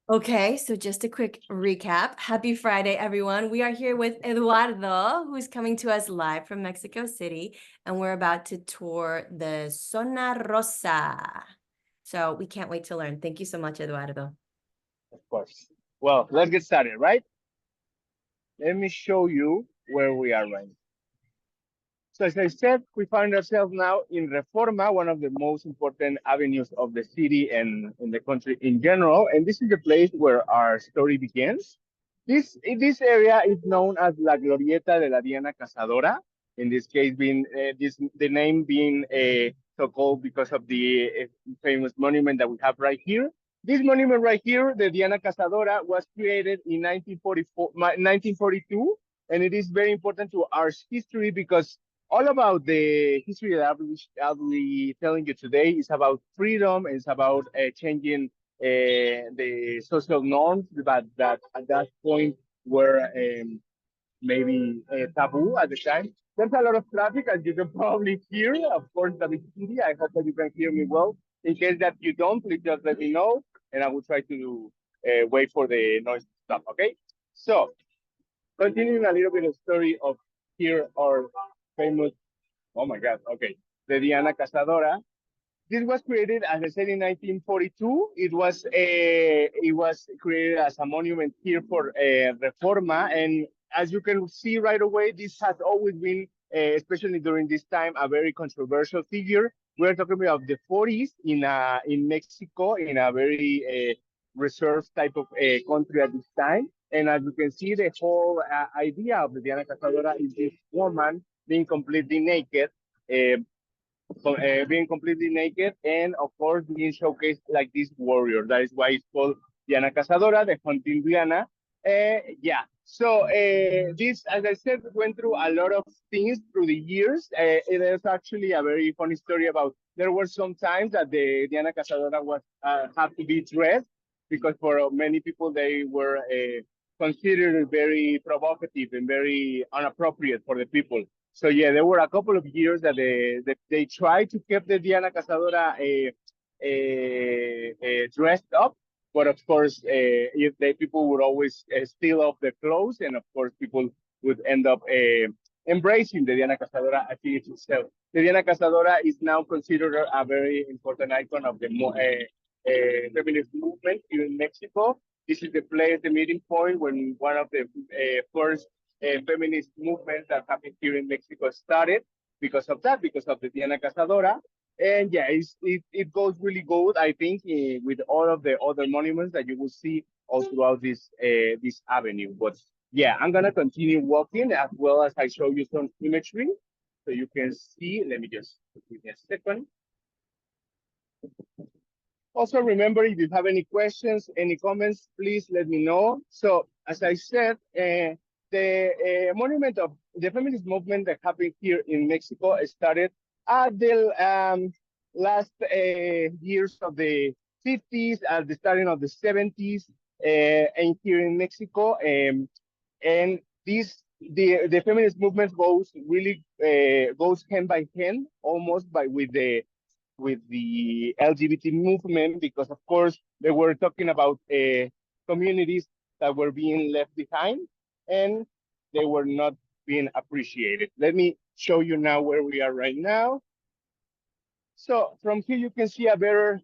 Okay, so just a quick recap. Happy Friday, everyone. We are here with Eduardo, who's coming to us live from Mexico City, and we're about to tour the Zona Rosa. So we can't wait to learn. Thank you so much, Eduardo. Of course. Well, let's get started, right? Let me show you where we are right now. So as I said, we find ourselves now in Reforma, one of the most important avenues of the city and in the country in general. And this is the place where our story begins. This area is known as La Glorieta de la Diana Cazadora. In this case, being the name being so called because of the famous monument that we have right here. This monument right here, the Diana Cazadora, was created in 1942, and it is very important to our history because all about the history that I'll be telling you today is about freedom. It's about changing the social norms that at that point were maybe taboo at the time. There's a lot of traffic, as you can probably hear. Of course, the big city. I hope that you can hear me well. In case that you don't, please just let me know, and I will try to wait for the noise to stop. Okay. So, continuing a little bit of story of here our famous. Oh my God. Okay. The Diana Cazadora. This was created, as I said, in 1942. It was created as a monument here for Reforma, and as you can see right away, this has always been, especially during this time, a very controversial figure. We're talking about the 40s in Mexico, in a very reserved type of country at this time. And as you can see, the whole idea of the Diana Cazadora is this woman being completely naked, uh, being completely naked, and of course being showcased like this warrior. That is why it's called Diana Cazadora, the hunting Diana. Yeah. So this, as I said, went through a lot of things through the years. It is actually a very funny story about. There were some times that the Diana Cazadora was had to be dressed because for many people they were considered very provocative and very inappropriate for the people. So yeah, there were a couple of years that they tried to keep the Diana Cazadora dressed up, but of course, if the people would always steal off their clothes, and of course, people would end up embracing the Diana Cazadora as it is itself. The Diana Cazadora is now considered a very important icon of the feminist movement here in Mexico. This is the place, the meeting point when one of the first feminist movements that happened here in Mexico started because of that, because of the Diana Cazadora. And yeah, it goes really good, I think, with all of the other monuments that you will see all throughout this avenue. But yeah, I'm gonna continue walking as well as I show you some imagery so you can see. Let me just give me a second. Also, remember, if you have any questions, any comments, please let me know. So, as I said, the monument of the feminist movement that happened here in Mexico started at the last years of the 50s, at the starting of the 70s, and here in Mexico. And the feminist movement goes really goes hand by hand, almost by with the LGBT movement, because of course they were talking about communities that were being left behind and they were not being appreciated. Let me show you now where we are right now. So from here you can see a better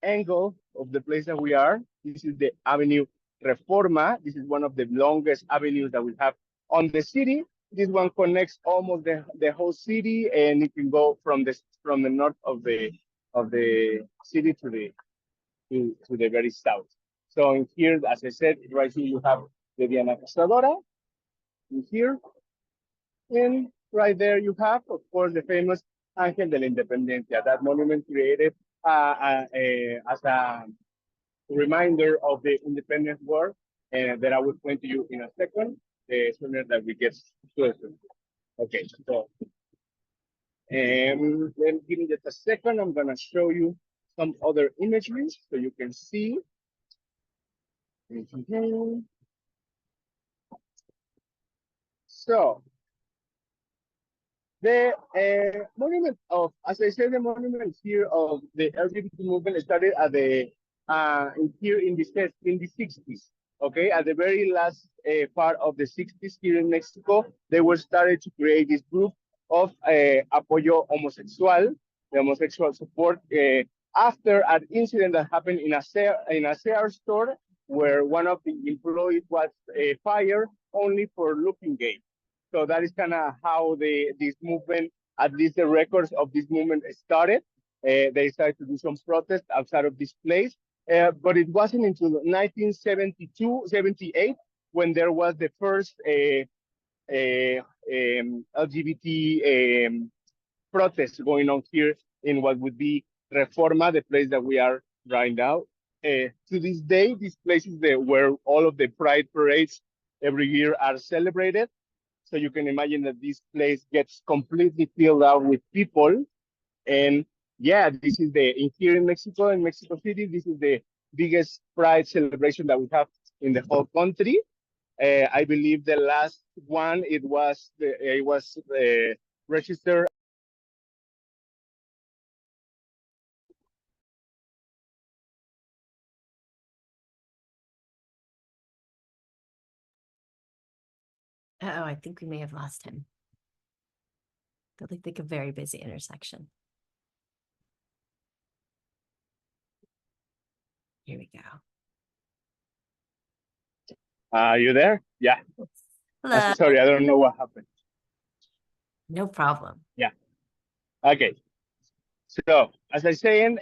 angle of the place that we are. This is the Avenue Reforma. This is one of the longest avenues that we have on the city. This one connects almost the whole city, and it can go from the north of the city to the very south. So in here, as I said, right here you have the Diana Cazadora. In here, and right there you have, of course, the famous Ángel de la Independencia, that monument created as a reminder of the independence war, and that I will explain to you in a second, the sooner that we get closer. Okay, so then give me just a second. I'm gonna show you some other imagery so you can see. So the monument of, as I said, the monument here of the LGBT movement started at the here in the 60s. Okay, at the very last part of the 60s here in Mexico, they were started to create this group of apoyo homosexual, the homosexual support, after an incident that happened in a Sears store where one of the employees was fired only for looking gay. So that is kind of how this movement, at least the records of this movement started. They started to do some protests outside of this place. But it wasn't until 1972, 78, when there was the first LGBT protest going on here in what would be Reforma, the place that we are right now. To this day, this place is where all of the pride parades every year are celebrated. So you can imagine that this place gets completely filled out with people. And yeah, this is here in Mexico, in Mexico City, this is the biggest pride celebration that we have in the whole country. I believe the last one, it was registered. Uh-oh, I think we may have lost him. That looked like a very busy intersection. Here we go. Are you there? Yeah. Hello. Sorry, I don't know what happened. No problem. Yeah. Okay. So, as I was saying,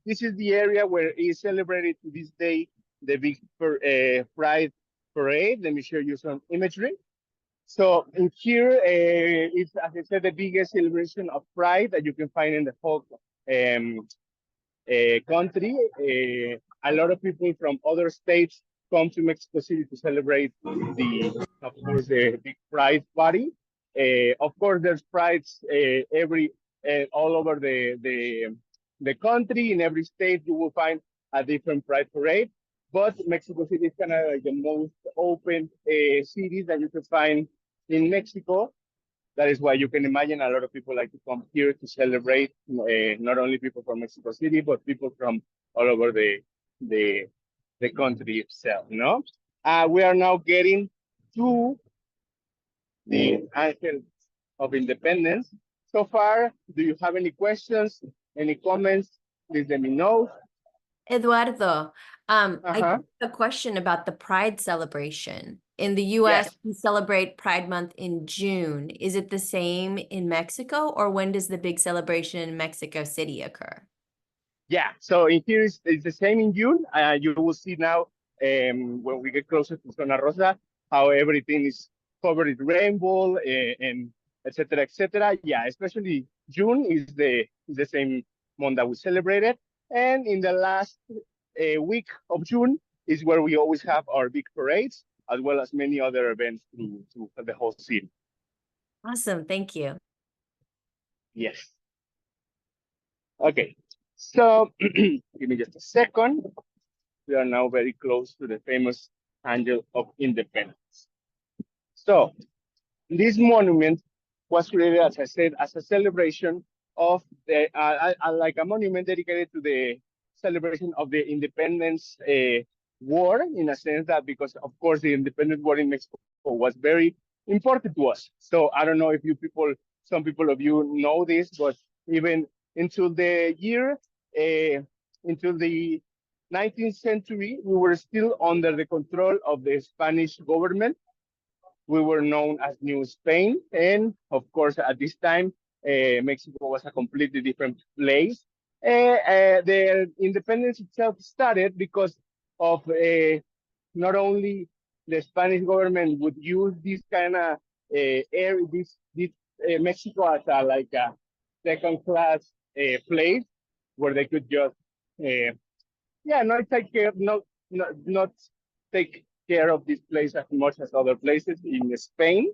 this is the area where is celebrated to this day the big Pride Parade. Let me show you some imagery. So in here, it's, as I said, the biggest celebration of Pride that you can find in the whole country. A lot of people from other states come to Mexico City to celebrate of course, the big Pride party. Of course, there's prides all over the country. In every state, you will find a different Pride parade. But Mexico City is kind of like the most open cities that you can find in Mexico. That is why you can imagine a lot of people like to come here to celebrate, not only people from Mexico City, but people from all over the country itself, no? We are now getting to the Angel of Independence. So far, do you have any questions, any comments? Please let me know. Eduardo, I Uh-huh. have a question about the Pride celebration. In the US, Yes. we celebrate Pride Month in June. Is it the same in Mexico, or when does the big celebration in Mexico City occur? Yeah, so in here it's the same in June. You will see now when we get closer to Zona Rosa, how everything is covered in rainbow and et cetera, et cetera. Yeah, especially June is the same month that we celebrated. And in the last week of June is where we always have our big parades, as well as many other events through the whole city. Awesome, thank you. Yes. Okay, so give me just a second. We are now very close to the famous Angel of Independence. So this monument was created, as I said, as a celebration of like a monument dedicated to the celebration of the independence war, in a sense that because, of course, the independence war in Mexico was very important to us. So I don't know if some people of you know this, but even until the year, until the 19th century, we were still under the control of the Spanish government. We were known as New Spain. And of course, at this time, Mexico was a completely different place. The independence itself started because of not only the Spanish government would use this kind of area, Mexico as like a second-class place where they could just not take care, not take care of this place as much as other places in Spain.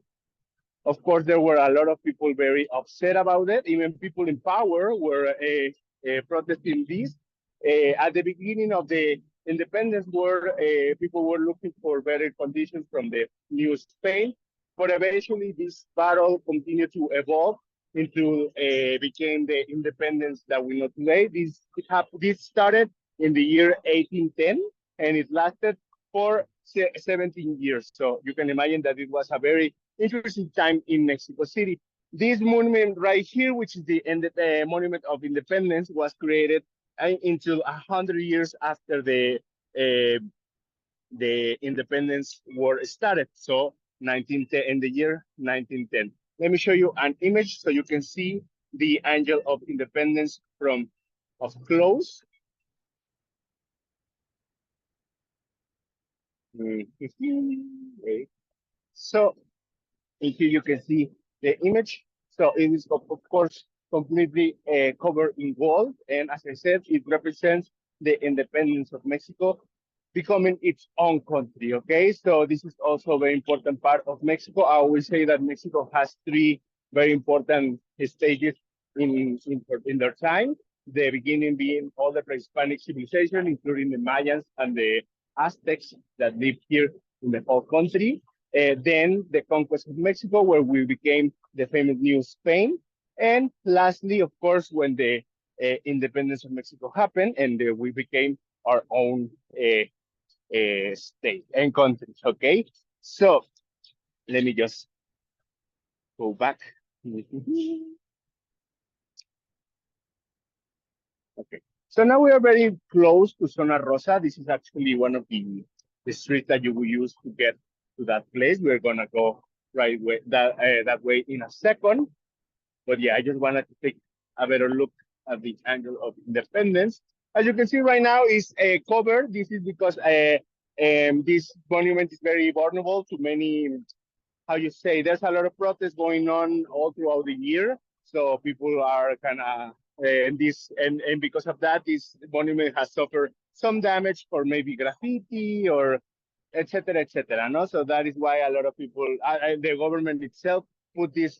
Of course, there were a lot of people very upset about it. Even people in power were protesting this. At the beginning of the independence war, people were looking for better conditions from the new Spain. But eventually, this battle continued to evolve into became the independence that we know today. This started in the year 1810, and it lasted for 17 years. So you can imagine that it was a very interesting time in Mexico City. This monument right here, which is the Monument of Independence, was created until 100 years after the Independence War started. So 1910, in the year 1910. Let me show you an image so you can see the Angel of Independence from up close. So in here you can see the image. So it is of course completely covered in gold, and as I said, it represents the independence of Mexico becoming its own country. Okay, so this is also a very important part of Mexico. I always say that Mexico has three very important stages in their time. The beginning being all the pre-Hispanic civilization, including the Mayans and the Aztecs that lived here in the whole country. Then the conquest of Mexico, where we became the famous New Spain. And lastly, of course, when the independence of Mexico happened and we became our own state and country. Okay, so let me just go back. Okay, so now we are very close to Zona Rosa. This is actually one of the streets that you will use to get to that place. We're gonna go that way in a second. But yeah, I just wanted to take a better look at the Angel of Independence. As you can see right now, is a cover. This is because this monument is very vulnerable to many, how you say, there's a lot of protests going on all throughout the year. So people are kind of, and because of that, this monument has suffered some damage for maybe graffiti or etc. etc. No, so that is why a lot of people, the government itself put this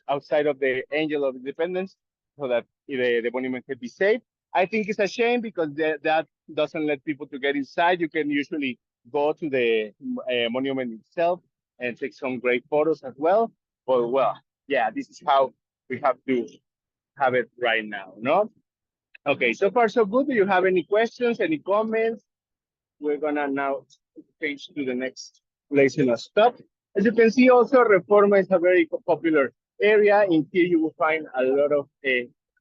outside of the Angel of Independence so that the monument can be safe. I think it's a shame because that doesn't let people to get inside. You can usually go to the monument itself and take some great photos as well. But well, yeah, this is how we have to have it right now, no? Okay, so far so good. Do you have any questions, any comments? We're gonna now change to the next place in a stop. As you can see, also Reforma is a very popular area. In here, you will find a lot of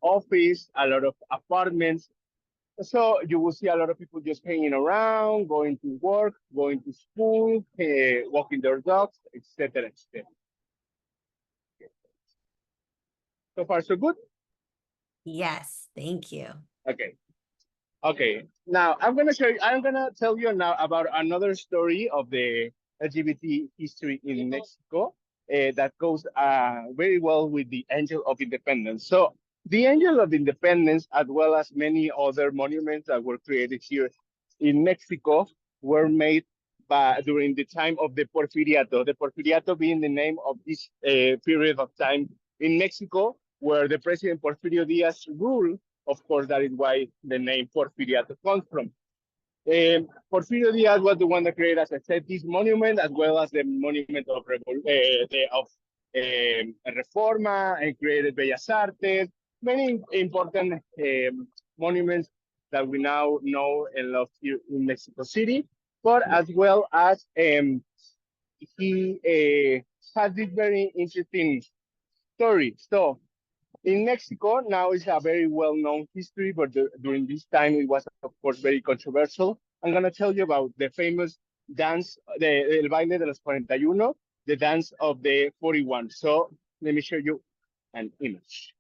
office, a lot of apartments. So you will see a lot of people just hanging around, going to work, going to school, walking their dogs, etc., etc. So far, so good. Yes, thank you. Okay. Okay, now I'm gonna tell you now about another story of the LGBT history in Mexico that goes very well with the Angel of Independence. So the Angel of Independence, as well as many other monuments that were created here in Mexico, were made during the time of the Porfiriato. The Porfiriato being the name of this period of time in Mexico, where the President Porfirio Diaz ruled. Of course, that is why the name Porfiriato comes from. Porfirio Diaz was the one that created, as I said, this monument, as well as the monument of Reforma, and created Bellas Artes, many important monuments that we now know and love here in Mexico City, but as well as he has this very interesting story. So in Mexico, now it's a very well-known history, but during this time, it was, of course, very controversial. I'm going to tell you about the famous dance, el baile de los 41, the dance of the 41. So let me show you an image.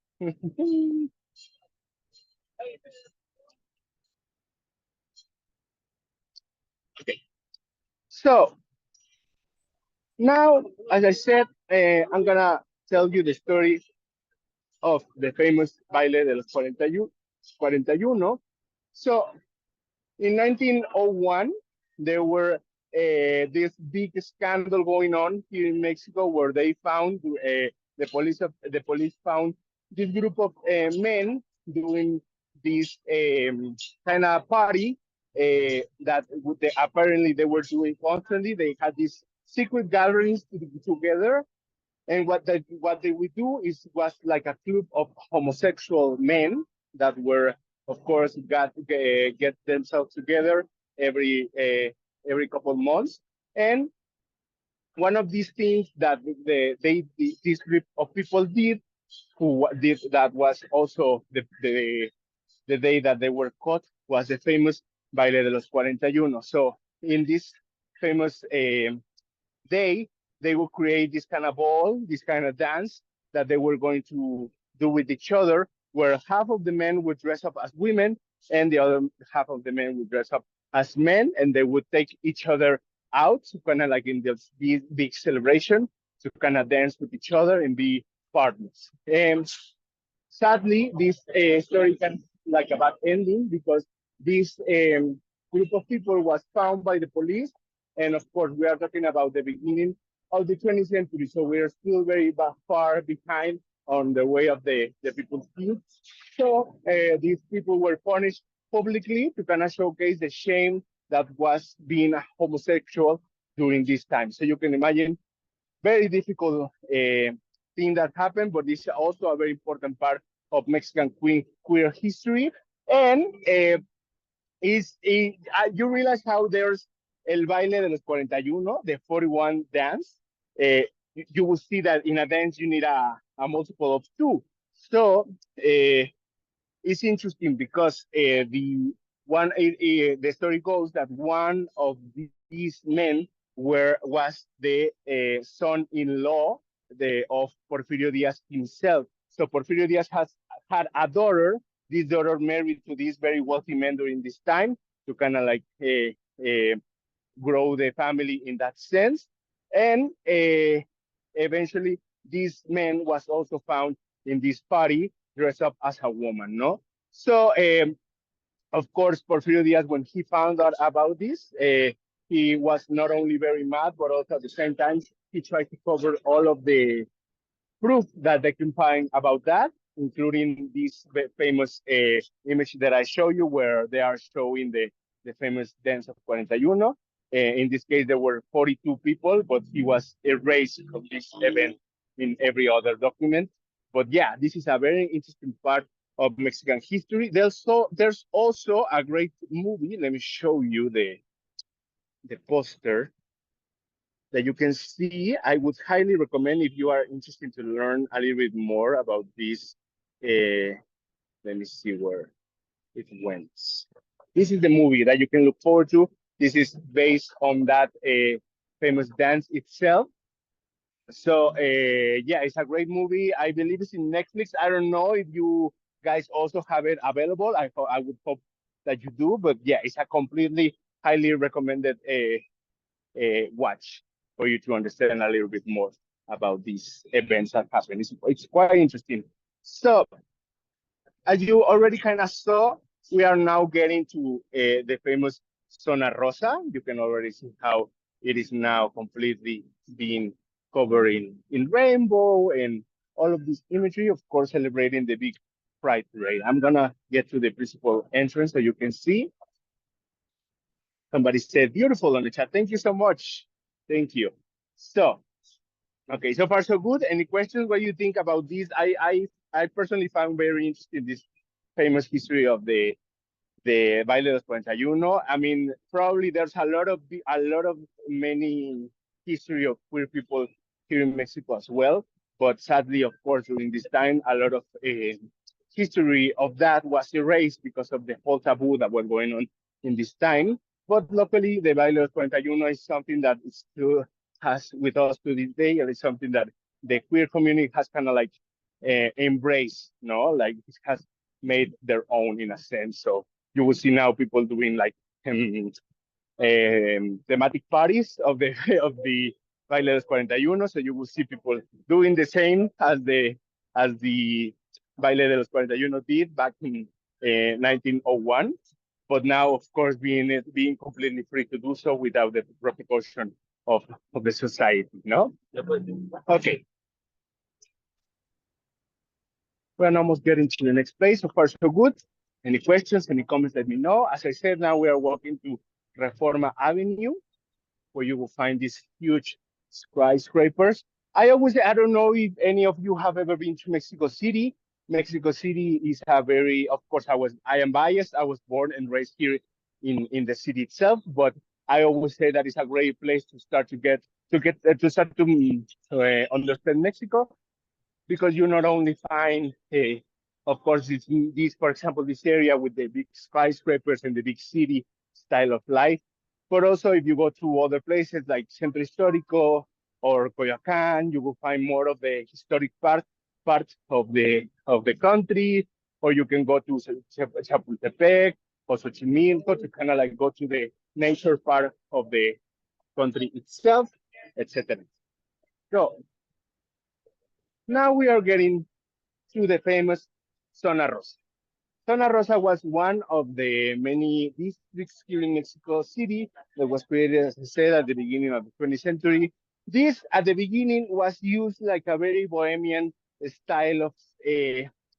Okay. So now, as I said, I'm going to tell you the story of the famous baile de los 41. So in 1901, there were this big scandal going on here in Mexico, where they found the police found this group of men doing this kind of party that apparently they were doing constantly. They had these secret gatherings together, and what they would do was like a club of homosexual men that were of course, get themselves together every couple of months. And one of these things that this group of people did, who did that was also the day that they were caught, was the famous Baile de los 41. So in this famous day, they will create this kind of ball, this kind of dance that they were going to do with each other, where half of the men would dress up as women and the other half of the men would dress up as men, and they would take each other out, kind of like in this big celebration, to kind of dance with each other and be partners. And sadly, this story can like a bad ending because this group of people was found by the police, and of course, we are talking about the beginning of the 20th century, so we are still very far behind on the way of the people's view. So these people were punished publicly to kind of showcase the shame that was being a homosexual during this time. So you can imagine very difficult thing that happened, but it's also a very important part of Mexican queer history. And you realize how there's el baile de los 41, the 41 dance. You will see that in a dance you need a multiple of two. So it's interesting because the story goes that one of these men was the son-in-law of Porfirio Diaz himself. So Porfirio Diaz had a daughter. This daughter married to this very wealthy man during this time to kind of like grow the family in that sense. And eventually, this man was also found in this party dressed up as a woman, no? So, of course, Porfirio Diaz, when he found out about this, he was not only very mad, but also at the same time, he tried to cover all of the proof that they can find about that, including this famous image that I show you, where they are showing the famous dance of 41. In this case, there were 42 people, but he was erased from this event in every other document. But yeah, this is a very interesting part of Mexican history. There's also a great movie. Let me show you the poster that you can see. I would highly recommend if you are interested to learn a little bit more about this. Let me see where it went. This is the movie that you can look forward to. This is based on that famous dance itself. So yeah, it's a great movie. I believe it's in Netflix. I don't know if you guys also have it available. I would hope that you do. But yeah, it's a completely highly recommended watch for you to understand a little bit more about these events that happen. It's quite interesting. So as you already kind of saw, we are now getting to the famous Zona Rosa. You can already see how it is now completely being covered in rainbow and all of this imagery, of course, celebrating the big Pride Parade. I'm gonna get to the principal entrance so you can see. Somebody said beautiful on the chat. Thank you so much. Thank you. So, okay, so far so good. Any questions? What do you think about this? I personally found very interesting this famous history of the Baile de los 41. I mean, probably there's a lot of many history of queer people here in Mexico as well. But sadly, of course, during this time, a lot of history of that was erased because of the whole taboo that was going on in this time. But luckily, the Baile de los 41 is something that is still has with us to this day, and it's something that the queer community has kind of like embraced, no? Like it has made their own in a sense. So you will see now people doing like thematic parties of the of the Baile de los 41. So you will see people doing the same as the Baile de los 41 did back in 1901. But now, of course, being completely free to do so without the repercussion of the society, no? Okay. We're almost getting to the next place. So far, so good. Any questions, any comments, let me know. As I said, now we are walking to Reforma Avenue, where you will find these huge skyscrapers. I don't know if any of you have ever been to Mexico City. Mexico City is a very, of course, I am biased. I was born and raised here in the city itself, but I always say that it's a great place to start to start to understand Mexico, because you not only find, of course, this, for example, this area with the big skyscrapers and the big city style of life, but also if you go to other places like Centro Histórico or Coyoacán, you will find more of the historic part of the country, or you can go to Chapultepec or Xochimilco to kind of like go to the nature part of the country itself, etc. So now we are getting to the famous Zona Rosa. Zona Rosa was one of the many districts here in Mexico City that was created, as I said, at the beginning of the 20th century. This, at the beginning, was used like a very bohemian style of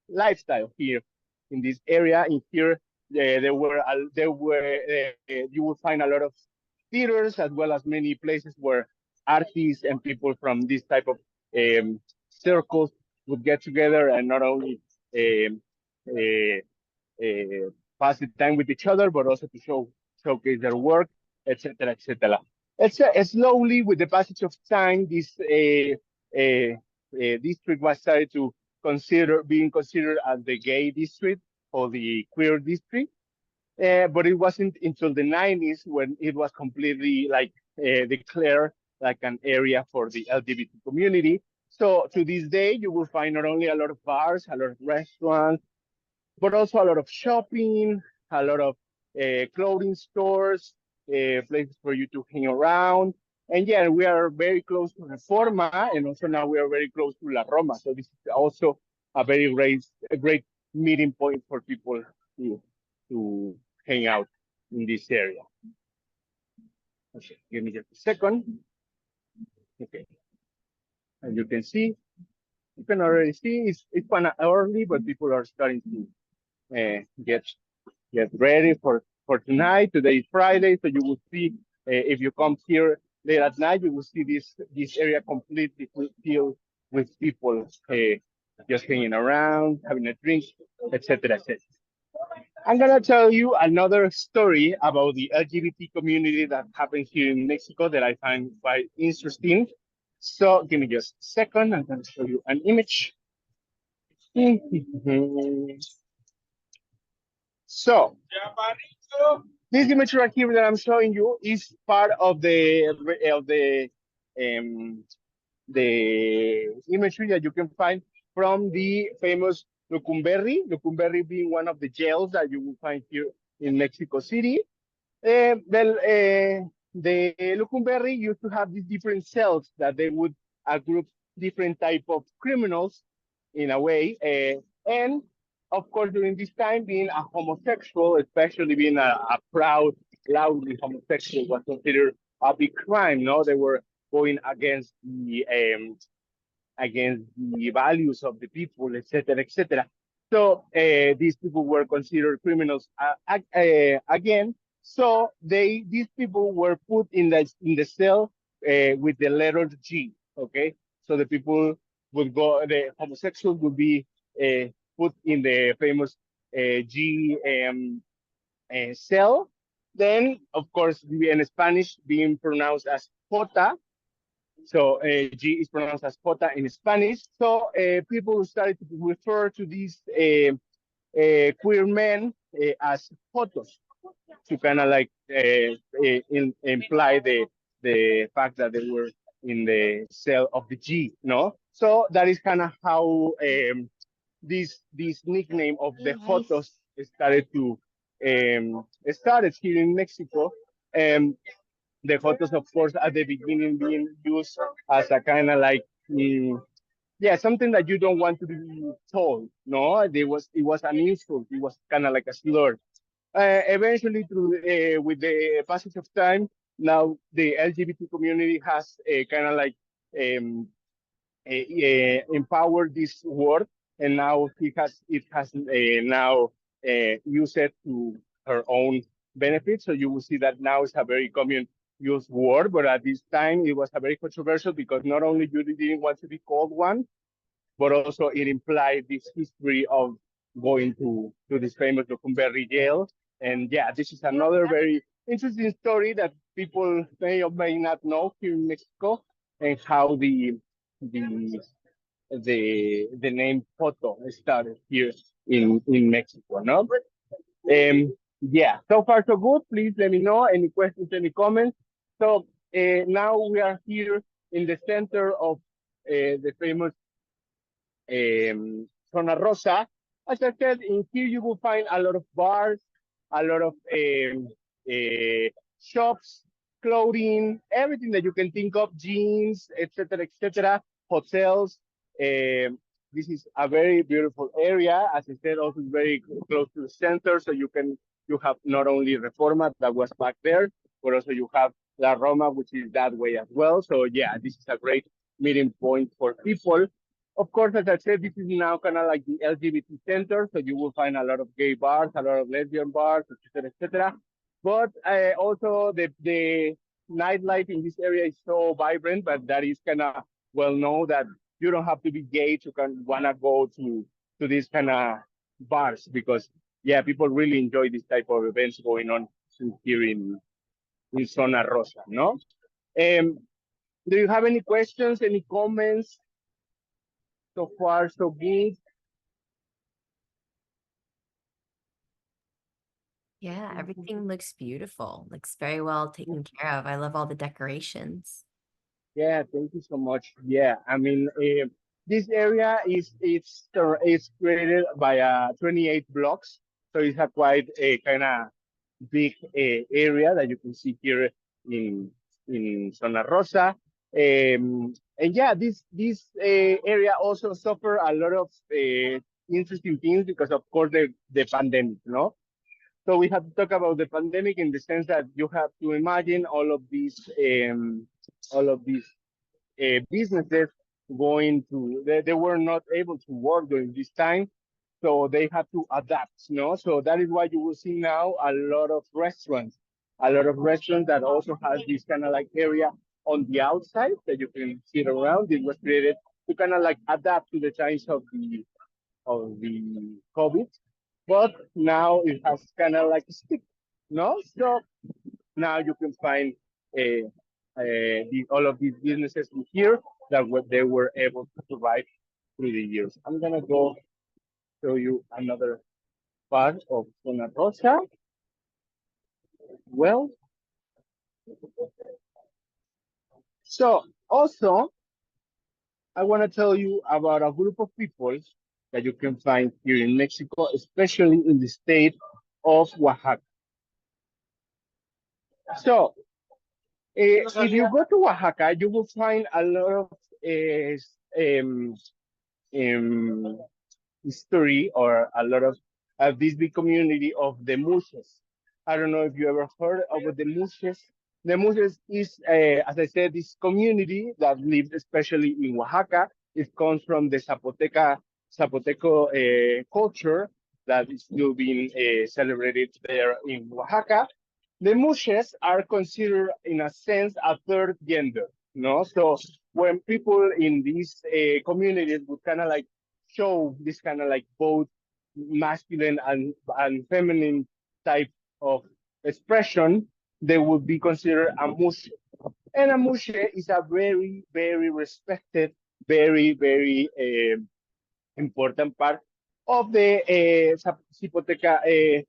lifestyle here in this area. In here, you will find a lot of theaters, as well as many places where artists and people from this type of circles would get together and not only um, uh, pass the time with each other, but also to showcase their work, etc., etc. Slowly, with the passage of time, this district was started to being considered as the gay district or the queer district. But it wasn't until the 90s when it was completely like declared like an area for the LGBT community. So to this day, you will find not only a lot of bars, a lot of restaurants, but also a lot of shopping, a lot of clothing stores, places for you to hang around. And yeah, we are very close to Reforma, and also now we are very close to La Roma. So this is also a great meeting point for people to hang out in this area. Okay, give me just a second. Okay, as you can see, you can already see it's kind of early, but people are starting to get ready for tonight. Today is Friday, so you will see if you come here late at night, you will see this area completely filled with people just hanging around, having a drink, etc., etc. I'm gonna tell you another story about the LGBT community that happens here in Mexico that I find quite interesting. So give me just a second. I'm gonna show you an image. So this image right here that I'm showing you is part of um, the imagery that you can find from the famous Lucumberri being one of the jails that you will find here in Mexico City. The Lucumberri used to have these different cells that they would group different type of criminals in a way. And of course, during this time, being a homosexual, especially being a proud, loudly homosexual, was considered a big crime. No, they were going against the values of the people, etc., etc. So these people were considered criminals again. So these people were put in the cell with the letter G. Okay, so the people the homosexuals would be put in the famous G cell. Then, of course, in Spanish, being pronounced as J. So G is pronounced as J in Spanish. So people started to refer to these queer men as jotos to kind of like imply the fact that they were in the cell of the G, no? So that is kind of how this nickname of the jotos started here in Mexico. The jotos, of course, at the beginning being used as a kind of like something that you don't want to be told. No, it was an insult. It was kind of like a slur. Eventually, with the passage of time, now the LGBT community has kind of like empowered this word, and now it has now used it to her own benefit. So you will see that now it's a very common used word, but at this time it was a very controversial because not only you didn't want to be called one, but also it implied this history of going to this famous Lecumberri jail. And yeah, this is another very interesting story that people may or may not know here in Mexico, and how the the name Poto started here in Mexico, no? Yeah, so far so good. Please let me know any questions, any comments. So now we are here in the center of the famous Zona Rosa. As I said, in here you will find a lot of bars, a lot of shops, clothing, everything that you can think of, jeans, etc., hotels. This is a very beautiful area. As I said, also very close to the center, so you have not only Reforma that was back there, but also you have La Roma, which is that way as well. So yeah, this is a great meeting point for people. Of course, as I said, this is now kind of like the LGBT center, so you will find a lot of gay bars, a lot of lesbian bars, etc. But also the nightlife in this area is so vibrant, but that is kind of well known that you don't have to be gay to wanna go to these kind of bars, because yeah, people really enjoy this type of events going on here in Zona Rosa, no? Do you have any questions, any comments? So far, so good. Yeah, everything looks beautiful. Looks very well taken care of. I love all the decorations. Yeah, thank you so much. Yeah, I mean, this area it's created by 28 blocks, so it's a quite a kind of big area that you can see here in Zona Rosa. And yeah, this area also suffer a lot of interesting things because of course the pandemic, no? So we have to talk about the pandemic in the sense that you have to imagine all of these businesses going to they were not able to work during this time, so they had to adapt, no? So that is why you will see now a lot of restaurants that also has this kind of like area on the outside that you can sit around. It was created to kind of like adapt to the times of the COVID, but now it has kind of like a stick, no? So now you can find all of these businesses in here that what they were able to provide through the years. I'm gonna go show you another part of Zona Rosa. Well, so also I want to tell you about a group of people that you can find here in Mexico, especially in the state of Oaxaca. So if you go to Oaxaca, you will find a lot of um, um, history, or a lot of this big community of the Muxes. I don't know if you ever heard of the Muxes. The Muxes is, as I said, this community that lived especially in Oaxaca. It comes from the Zapoteco culture that is still being celebrated there in Oaxaca. The Muxes are considered, in a sense, a third gender. No, so when people in these communities would kind of like show this kind of like both masculine and feminine type of expression, they would be considered a Muxe. And a Muxe is a very, very respected, very, very important part of the Zipoteca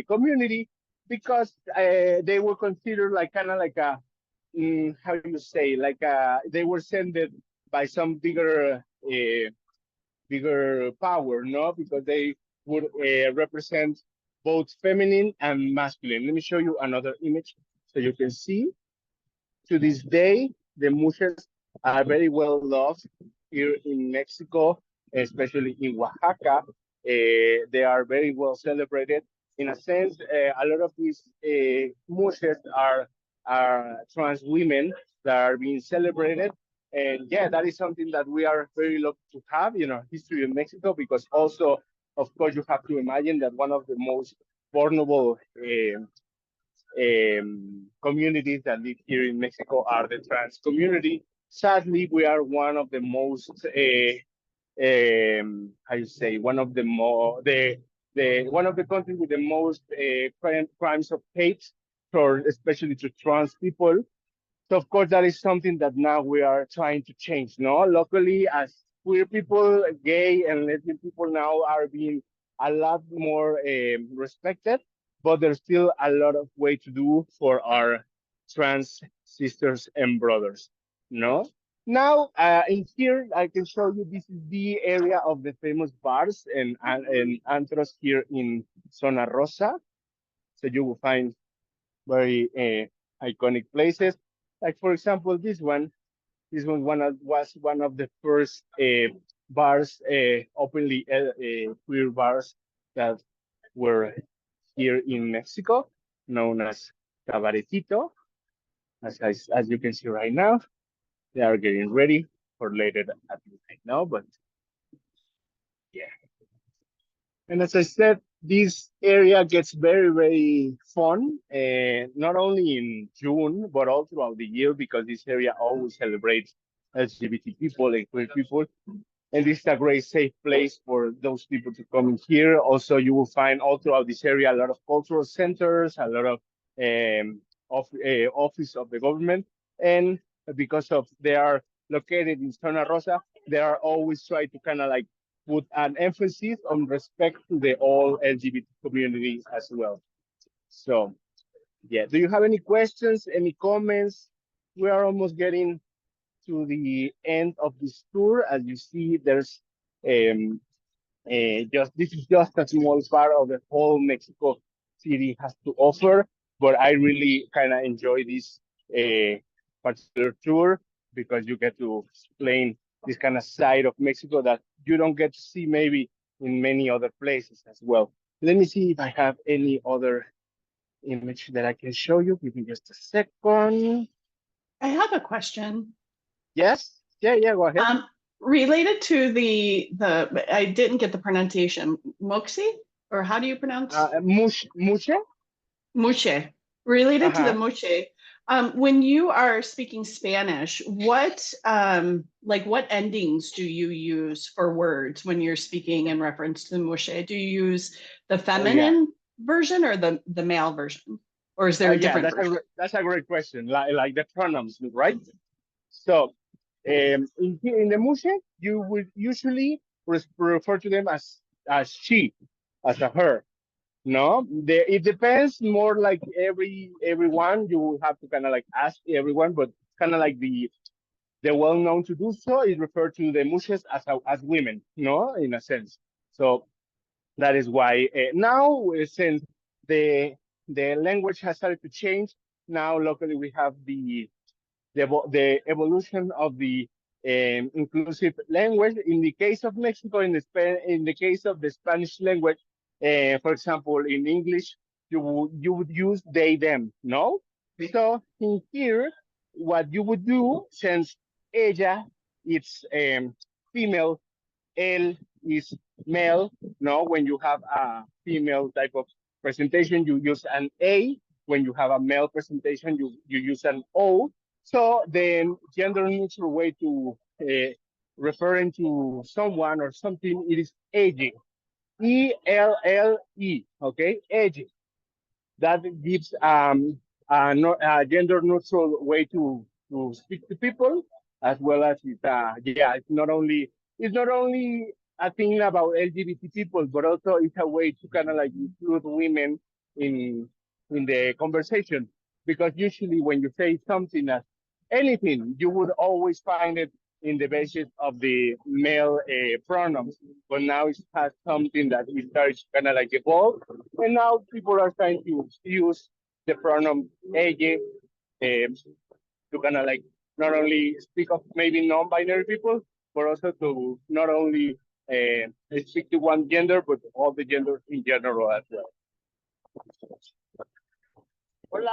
community, because they were considered like kind of like a, how do you say, like they were sent by some bigger power, no? Because they would represent both feminine and masculine. Let me show you another image so you can see. To this day, the Muxes are very well loved here in Mexico, especially in Oaxaca. They are very well celebrated. In a sense, a lot of these Muxes are trans women that are being celebrated. And yeah, that is something that we are very lucky to have in our history in Mexico, because also, of course, you have to imagine that one of the most vulnerable communities that live here in Mexico are the trans community. Sadly, we are one of the most how you say, one of the more one of the countries with the most crimes of hate, for especially to trans people. So of course that is something that now we are trying to change. No, locally as queer people, gay and lesbian people now are being a lot more respected, but there's still a lot of way to do for our trans sisters and brothers. No. Now in here I can show you this is the area of the famous bars and antros here in Zona Rosa. So you will find very iconic places. Like for example, this one was one of the first bars, openly queer bars that were here in Mexico, known as Cabaretito. As you can see right now, they are getting ready for later at night now, but yeah. And as I said, this area gets very, very fun, not only in June, but all throughout the year, because this area always celebrates LGBT people and queer people. And this is a great safe place for those people to come in here. Also, you will find all throughout this area a lot of cultural centers, a lot of office of the government. And because of they are located in Zona Rosa, they are always trying to kind of like put an emphasis on respect to the all LGBT community as well. So, yeah. Do you have any questions, any comments? We are almost getting to the end of this tour. As you see, there's um, just this is just a small part of the whole Mexico City has to offer. But I really kind of enjoy this particular tour because you get to explain this kind of side of Mexico that you don't get to see maybe in many other places as well. Let me see if I have any other image that I can show you. Give me just a second. I have a question. Yes? Yeah, go ahead. Related to the I didn't get the pronunciation. Muxe, or how do you pronounce? Muxe? Muxe. Related to the muxe. When you are speaking Spanish, what what endings do you use for words when you're speaking in reference to the muxe? Do you use the feminine version or the male version? Or is there a different version? That's a great question. Like the pronouns, right? So in the Muxe, you would usually refer to them as she, as a her. No, it depends more like everyone. You will have to kind of like ask everyone, but kind of like the well known to do so is refer to the Muxes as women, no, in a sense. So that is why now since the language has started to change, now locally we have the evolution of the inclusive language. In the case of Mexico, in the case of the Spanish language, for example, in English, you would use they, them, no? So in here, what you would do, since ella, it's female, él is male, no? When you have a female type of presentation, you use an A. When you have a male presentation, you use an O. So the gender neutral way to referring to someone or something, it is aging. ELLE, okay, aging. That gives a gender neutral way to speak to people, as well as it's not only a thing about LGBT people, but also it's a way to kind of like include women in the conversation. Because usually when you say something as anything, you would always find it in the basis of the male pronouns. But now it has something that it starts kind of like evolve, and now people are trying to use the pronoun ella to kind of like not only speak of maybe non-binary people, but also to not only speak to one gender, but all the genders in general as well.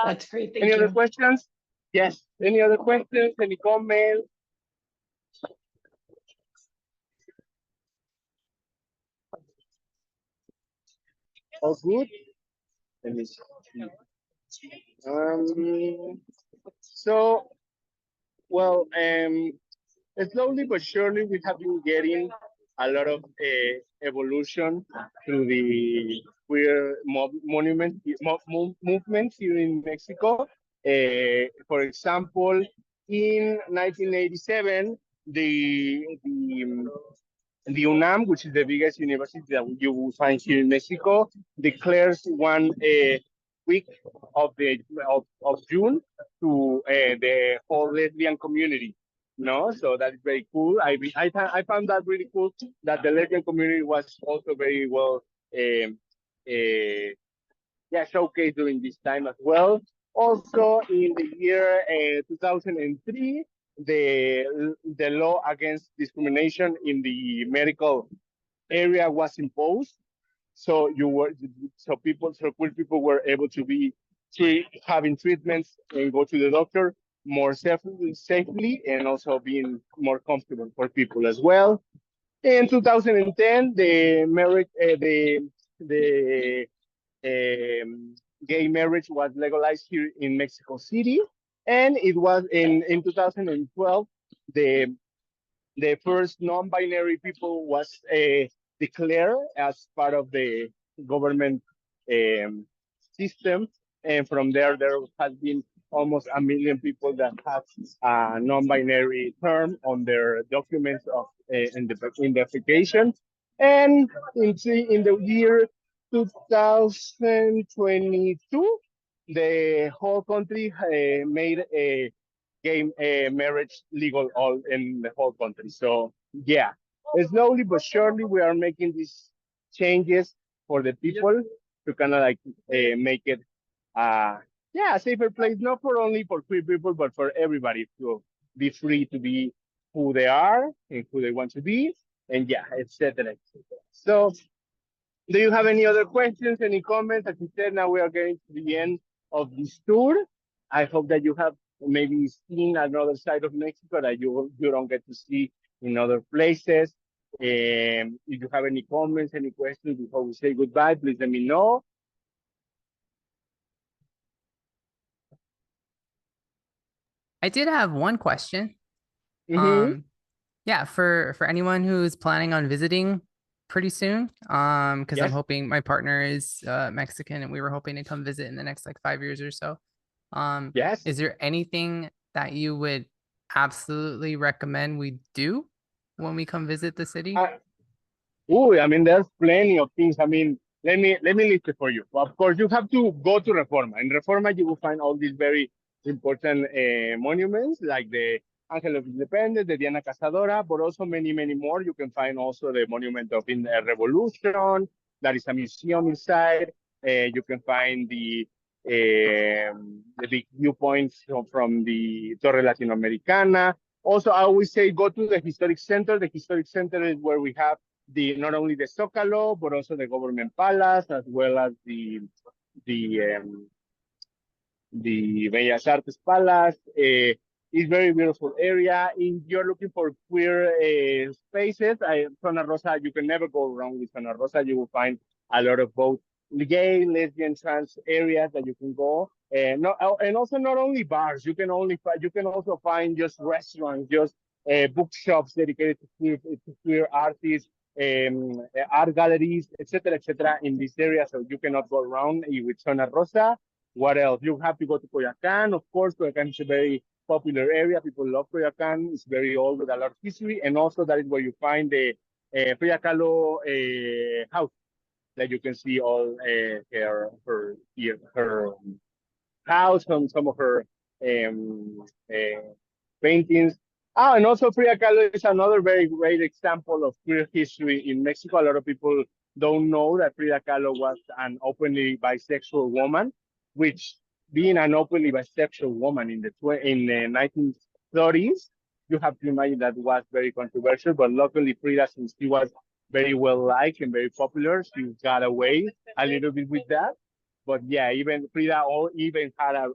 That's great. Thank Any you. other questions? Yes. Any other questions? Any comments? All good? Let me see. So, well, slowly but surely we have been getting a lot of evolution through the queer movement here in Mexico. For example, in 1987, the UNAM, which is the biggest university that you will find here in Mexico, declares one week of June to the whole lesbian community. No, so that is very cool. I found that really cool that the lesbian community was also very well showcased during this time as well. Also, in the year 2003, the law against discrimination in the medical area was imposed. So queer people were able to be having treatments and go to the doctor more safely and also being more comfortable for people as well. In 2010, the gay marriage was legalized here in Mexico City, and it was in 2012 the first non-binary people was declared as part of the government system. And from there has been almost 1 million people that have a non-binary term on their documents of identification. And in the year 2022, the whole country made a gay marriage legal all in the whole country. So yeah, slowly but surely we are making these changes for the people to kind of like make it a safer place, not for only for queer people, but for everybody to be free to be who they are and who they want to be, and etc. So do you have any other questions, any comments? As you said, now we are getting to the end of this tour. I hope that you have maybe seen another side of Mexico that you don't get to see in other places. If you have any comments, any questions before we say goodbye, please let me know. I did have one question. Yeah, for anyone who's planning on visiting pretty soon, because I'm hoping my partner is Mexican and we were hoping to come visit in the next like 5 years or so. Is there anything that you would absolutely recommend we do when we come visit the city? I mean, there's plenty of things. I mean, let me list it for you. Of course, you have to go to Reforma. In Reforma, you will find all these very important monuments like the Ángel of Independence, the Diana Cazadora, but also many, many more. You can find also the Monument of Revolution. That is a museum inside. You can find the big viewpoints from the Torre Latinoamericana. Also, I always say go to the Historic Center. The Historic Center is where we have not only the Zócalo, but also the Government Palace, as well as the Bellas Artes Palace. It's very beautiful area. If you're looking for queer spaces, Zona Rosa, you can never go wrong with Zona Rosa. You will find a lot of both gay, lesbian, trans areas that you can go. And also not only bars. You can also find just restaurants, just bookshops dedicated to queer artists, art galleries, etc., in this area. So you cannot go around with Zona Rosa. What else? You have to go to Coyoacán. Of course, Coyoacán is a very popular area. People love Coyoacán. It's very old with a lot of history. And also that is where you find the Frida Kahlo house that you can see all her house, some of her paintings. And also Frida Kahlo is another very great example of queer history in Mexico. A lot of people don't know that Frida Kahlo was an openly bisexual woman, which being an openly bisexual woman in the 1930s, you have to imagine that was very controversial. But luckily, Frida, since she was very well liked and very popular, she got away a little bit with that. But yeah, even Frida even had a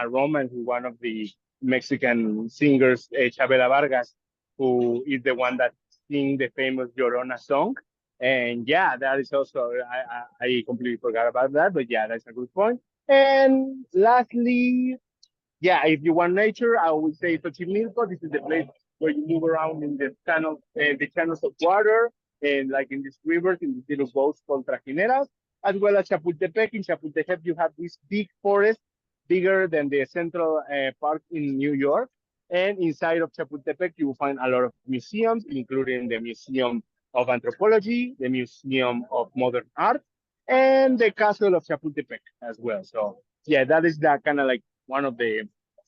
romance with one of the Mexican singers, Chabela Vargas, who is the one that sings the famous Llorona song. And yeah, that is also, I completely forgot about that, but yeah, that's a good point. And lastly, yeah, if you want nature, I would say Xochimilco. This is the place where you move around in the channels of water. and like in these rivers, in these little boats called trajineras, as well as Chapultepec. In Chapultepec, you have this big forest, bigger than the Central Park in New York. And inside of Chapultepec, you will find a lot of museums, including the Museum of Anthropology, the Museum of Modern Art, and the Castle of Chapultepec as well. So yeah, that is that kind of like one of the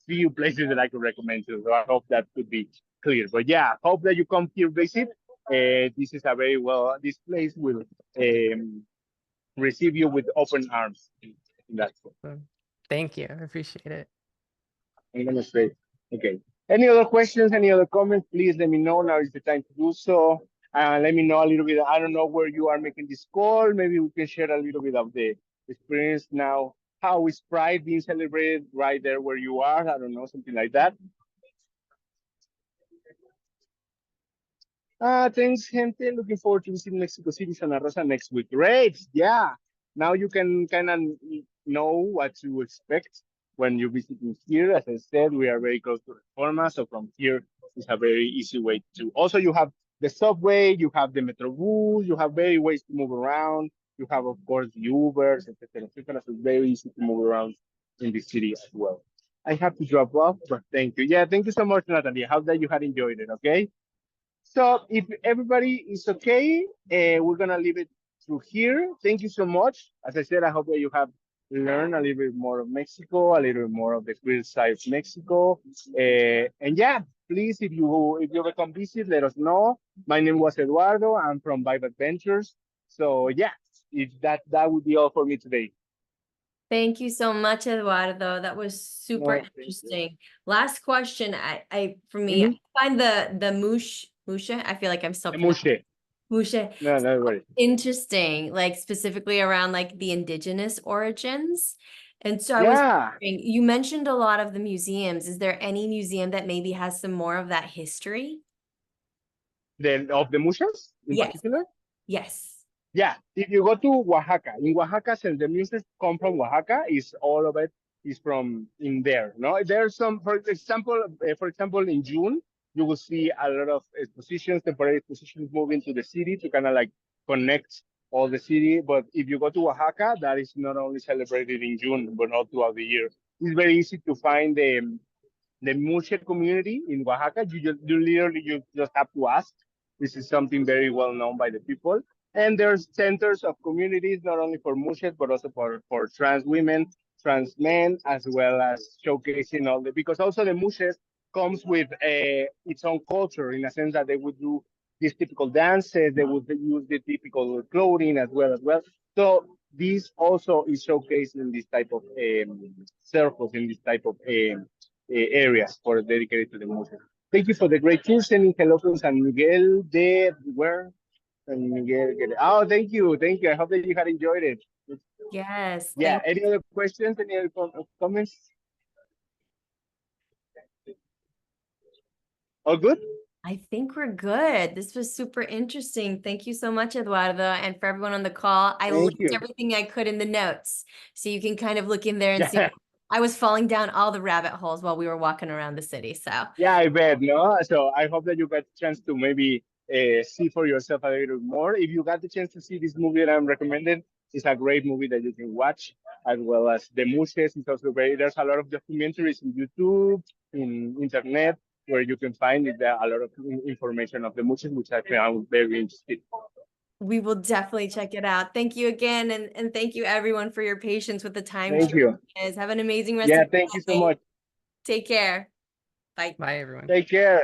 few places that I could recommend to. So I hope that could be clear. But yeah, hope that you come here visit. This is a very well, this place will receive you with open arms. That's it. Thank you. I appreciate it. I'm gonna say, okay. Any other questions, any other comments, please let me know. Now is the time to do so. Let me know a little bit. I don't know where you are making this call. Maybe we can share a little bit of the experience now. How is Pride being celebrated right there where you are? I don't know, something like that. Thanks, gente. Looking forward to visiting Mexico City, Zona Rosa next week. Great. Yeah. Now you can kind of know what to expect when you're visiting here. As I said, we are very close to Reforma, so from here it's a very easy way to. Also, you have the subway, you have the Metrobus, you have very ways to move around. You have, of course, the Ubers, etc. So it's very easy to move around in the city as well. I have to drop off, but thank you. Yeah, thank you so much, Natalia. Hope that you had enjoyed it, okay? So if everybody is okay, we're gonna leave it through here. Thank you so much. As I said, I hope that you have learned a little bit more of Mexico, a little bit more of the queer side of Mexico. And yeah, please, if you ever come visit, let us know. My name was Eduardo. I'm from Vibe Adventures. So yeah, if that would be all for me today. Thank you so much, Eduardo. That was super interesting. Last question, for me, I find the Muxe, I feel like I'm still Muxe. No, no worries. Interesting, like specifically around like the indigenous origins. And so I was wondering, you mentioned a lot of the museums. Is there any museum that maybe has some more of that history? Of the Muxes in particular? Yes. Yeah, if you go to Oaxaca, in Oaxaca, since the music come from Oaxaca, is all of it is from in there. No, there's some, for example, in June, you will see a lot of expositions, temporary expositions moving to the city to kind of like connect all the city. But if you go to Oaxaca, that is not only celebrated in June, but all throughout the year. It's very easy to find the Muxe community in Oaxaca. You just have to ask. This is something very well known by the people. And there's centers of communities, not only for Muxes, but also for trans women, trans men, as well as showcasing all the, because also the Muxes comes with its own culture in a sense that they would do these typical dances, they would use the typical clothing as well. So this also is showcased in this type of circles, in this type of areas for dedicated to the Muxes. Thank you for the great tour. Sending hello from San Miguel de where? San Miguel. Oh, thank you. I hope that you had enjoyed it. Yes. Yeah. Any other questions? Any other comments? All good? I think we're good. This was super interesting. Thank you so much, Eduardo. And for everyone on the call, I linked everything I could in the notes. So you can kind of look in there and see. I was falling down all the rabbit holes while we were walking around the city. So yeah, I bet. No, so I hope that you got a chance to maybe see for yourself a little more. If you got the chance to see this movie that I'm recommending, it's a great movie that you can watch, as well as the Muxes. It's also very. There's a lot of documentaries in YouTube, in internet, where you can find a lot of information of the Muxes, which I found very interesting. We will definitely check it out. Thank you again. And thank you everyone for your patience with the time. Thank you. Have an amazing rest of the day. Thank you so much. Take care. Bye. Bye, everyone. Take care.